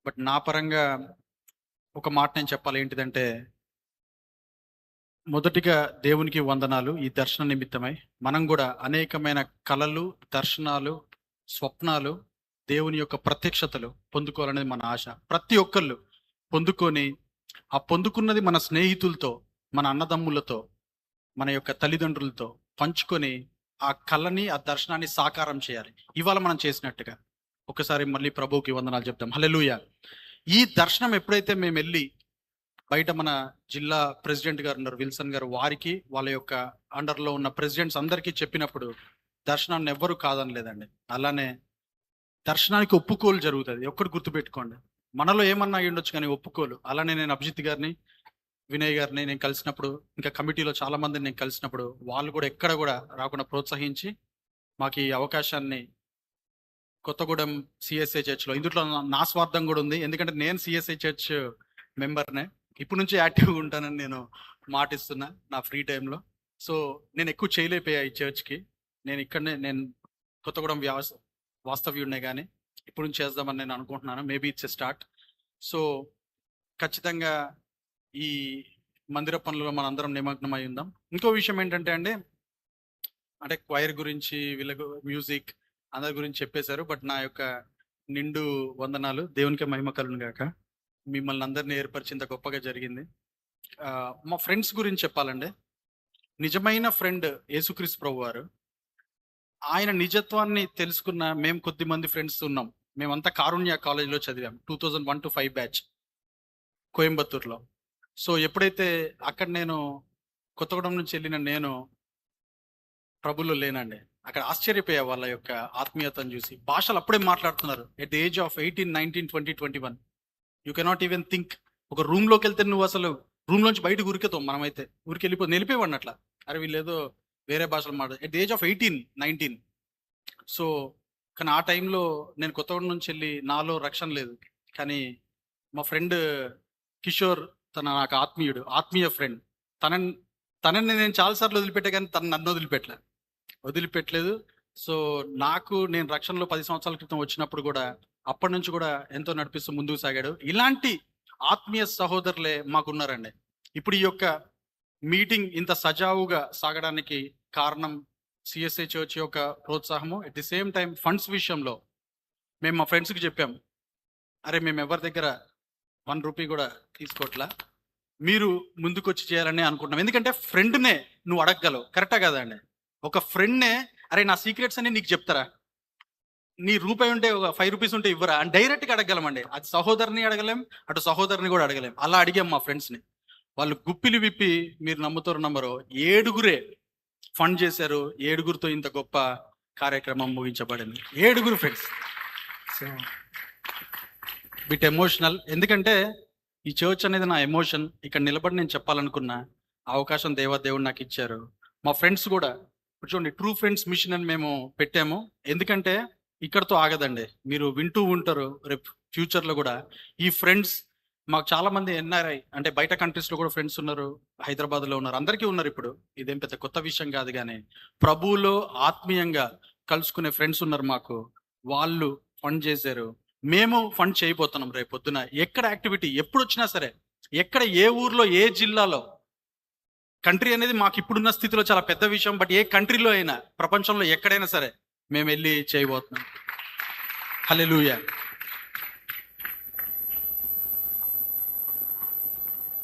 But నా పరంగా ఒక మాట నేను చెప్పాలి. ఏంటిదంటే, మొదటిగా దేవునికి వందనాలు ఈ దర్శన నిమిత్తమై. మనం కూడా అనేకమైన కలలు, దర్శనాలు, స్వప్నాలు, దేవుని యొక్క ప్రత్యక్షతలు పొందుకోవాలనేది మన ఆశ. ప్రతి ఒక్కళ్ళు పొందుకొని, ఆ పొందుకున్నది మన స్నేహితులతో, మన అన్నదమ్ములతో, మన యొక్క తల్లిదండ్రులతో పంచుకొని ఆ కళని, ఆ దర్శనాన్ని సాకారం చేయాలి. ఇవాళ మనం చేసినట్టుగా. ఒకసారి మళ్ళీ ప్రభువుకి వందనాలు చెప్తాం. హల్లెలూయా. ఈ దర్శనం ఎప్పుడైతే మేము వెళ్ళి బయట మన జిల్లా ప్రెసిడెంట్ గారు ఉన్నారు, విల్సన్ గారు, వారికి వాళ్ళ యొక్క అండర్లో ఉన్న ప్రెసిడెంట్స్ అందరికీ చెప్పినప్పుడు దర్శనాన్ని ఎవ్వరూ కాదనలేదండి. అలానే దర్శనానికి ఒప్పుకోలు జరుగుతుంది. ఒక్కటి గుర్తుపెట్టుకోండి, మనలో ఏమన్నా అయ్యి ఉండొచ్చు కానీ ఒప్పుకోలు. అలానే నేను అభిజిత్ గారిని, వినయ్ గారిని నేను కలిసినప్పుడు, ఇంకా కమిటీలో చాలా మందిని నేను కలిసినప్పుడు, వాళ్ళు కూడా ఎక్కడ కూడా రాకుండా ప్రోత్సహించి మాకు ఈ అవకాశాన్ని కొత్తగూడెం సిఎస్ఐ చర్చ్లో, ఇందులో నా స్వార్థం కూడా ఉంది. ఎందుకంటే నేను సిఎస్ఐ చర్చ్ మెంబర్నే, ఇప్పటి నుంచి యాక్టివ్గా ఉంటానని నేను మాటిస్తున్నా నా ఫ్రీ టైంలో. సో నేను ఎక్కువ చేయలేకపోయా ఈ చర్చ్కి. నేను ఇక్కడనే, నేను కొత్తగూడెం వాస్తవ్యుడినే, కానీ ఇప్పుడు నుంచి చేద్దామని నేను అనుకుంటున్నాను. Maybe it's a start. So ఖచ్చితంగా ఈ మందిర పనులలో మనందరం నిమగ్నమై ఉందాం. ఇంకో విషయం ఏంటంటే అండి, అంటే క్వైర్ గురించి, వీళ్ళ మ్యూజిక్ అందరి గురించి చెప్పేశారు. బట్ నా యొక్క నిండు వందనాలు. దేవునికి మహిమ కలుగును గాక. మిమ్మల్ని అందరినీ ఏర్పరిచేంత గొప్పగా జరిగింది. మా ఫ్రెండ్స్ గురించి చెప్పాలండి. నిజమైన ఫ్రెండ్ యేసుక్రీస్తు ప్రభు వారు. ఆయన నిజత్వాన్ని తెలుసుకున్న మేము కొద్దిమంది ఫ్రెండ్స్ ఉన్నాం. మేమంతా కారుణ్య కాలేజీలో చదివాం. 2001 to 5 బ్యాచ్ కోయంబత్తూరులో. సో ఎప్పుడైతే అక్కడ నేను కొత్తగూడెం నుంచి వెళ్ళిన నేను ప్రభులో లేనండి. అక్కడ ఆశ్చర్యపోయా వాళ్ళ యొక్క ఆత్మీయతను చూసి. భాషలు అప్పుడే మాట్లాడుతున్నారు. At the age of 18, 19, 20, 21. You cannot even think. ఒక రూమ్లోకి వెళ్తే నువ్వు అసలు రూమ్ నుంచి బయటకు ఉరికెతావు. మనమైతే నిలిపేవాడిని అట్లా. అరే వీళ్ళు ఏదో వేరే భాషలు మాట్లాడు. At the age of 18, 19. So కానీ ఆ టైంలో నేను కొత్తగూడెం నుంచి వెళ్ళి నాలో రక్షణ లేదు. కానీ మా ఫ్రెండ్ కిషోర్, తన నాకు ఆత్మీయ ఫ్రెండ్, తనని నేను చాలాసార్లు వదిలిపెట్టే, కానీ తను నన్ను వదిలిపెట్టలేదు. సో నేను రక్షణలో 10 సంవత్సరాల క్రితం వచ్చినప్పుడు కూడా, అప్పటి నుంచి కూడా ఎంతో నడిపిస్తూ ముందుకు సాగాడు. ఇలాంటి ఆత్మీయ సహోదరులే మాకున్నారండి. ఇప్పుడు ఈ యొక్క మీటింగ్ ఇంత సజావుగా సాగడానికి కారణం సిఎస్ఐ చర్చ్ యొక్క ప్రోత్సాహము. At the same time funds విషయంలో మేము మా ఫ్రెండ్స్కి చెప్పాం, అరే మేము ఎవరి దగ్గర 1 రూపీ కూడా తీసుకోవట్లా, మీరు ముందుకొచ్చి చేయాలని అనుకుంటున్నాం. ఎందుకంటే ఫ్రెండ్నే నువ్వు అడగగలవు, కరెక్టా కదా అండి? ఒక ఫ్రెండ్నే, అరే నా సీక్రెట్స్ అని నీకు చెప్తారా, నీ రూపాయి ఉంటే, ఒక 5 రూపీస్ ఉంటే ఇవ్వరా అని డైరెక్ట్గా అడగగలమండి. అది సహోదరుని అడగలేం, అటు సహోదరుని కూడా అడగలేం. అలా అడిగాం మా ఫ్రెండ్స్ని. వాళ్ళు గుప్పిలు విప్పి, మీరు నమ్మరు, 7 ఫండ్ చేశారు. 7 ఇంత గొప్ప కార్యక్రమం ముగించబడింది. 7 ఫ్రెండ్స్. So bit emotional. ఎందుకంటే ఈ చర్చ్ అనేది నా ఎమోషన్. ఇక్కడ నిలబడి నేను చెప్పాలనుకున్న అవకాశం దేవదేవుడు నాకు ఇచ్చారు. మా ఫ్రెండ్స్ కూడా చూడండి, ట్రూ ఫ్రెండ్స్ మిషన్ అని మేము పెట్టాము. ఎందుకంటే ఇక్కడతో ఆగదండి, మీరు వింటూ ఉంటారు రేపు ఫ్యూచర్లో కూడా. ఈ ఫ్రెండ్స్ మాకు చాలా మంది ఎన్ఆర్ఐ, అంటే బయట కంట్రీస్లో కూడా ఫ్రెండ్స్ ఉన్నారు, హైదరాబాద్లో ఉన్నారు, అందరికీ ఉన్నారు. ఇప్పుడు ఇదేం పెద్ద కొత్త విషయం కాదు, కానీ ప్రభువులో ఆత్మీయంగా కలుసుకునే ఫ్రెండ్స్ ఉన్నారు మాకు. వాళ్ళు ఫండ్ చేశారు, మేము ఫండ్ చేయబోతున్నాం. రేపు పొద్దున ఎక్కడ యాక్టివిటీ ఎప్పుడు వచ్చినా సరే, ఎక్కడ, ఏ ఊర్లో, ఏ జిల్లాలో, కంట్రీ అనేది మాకు ఇప్పుడున్న స్థితిలో చాలా పెద్ద విషయం. బట్ ఏ కంట్రీలో అయినా, ప్రపంచంలో ఎక్కడైనా సరే మేము వెళ్ళి చేయబోతున్నాం. హల్లెలూయా.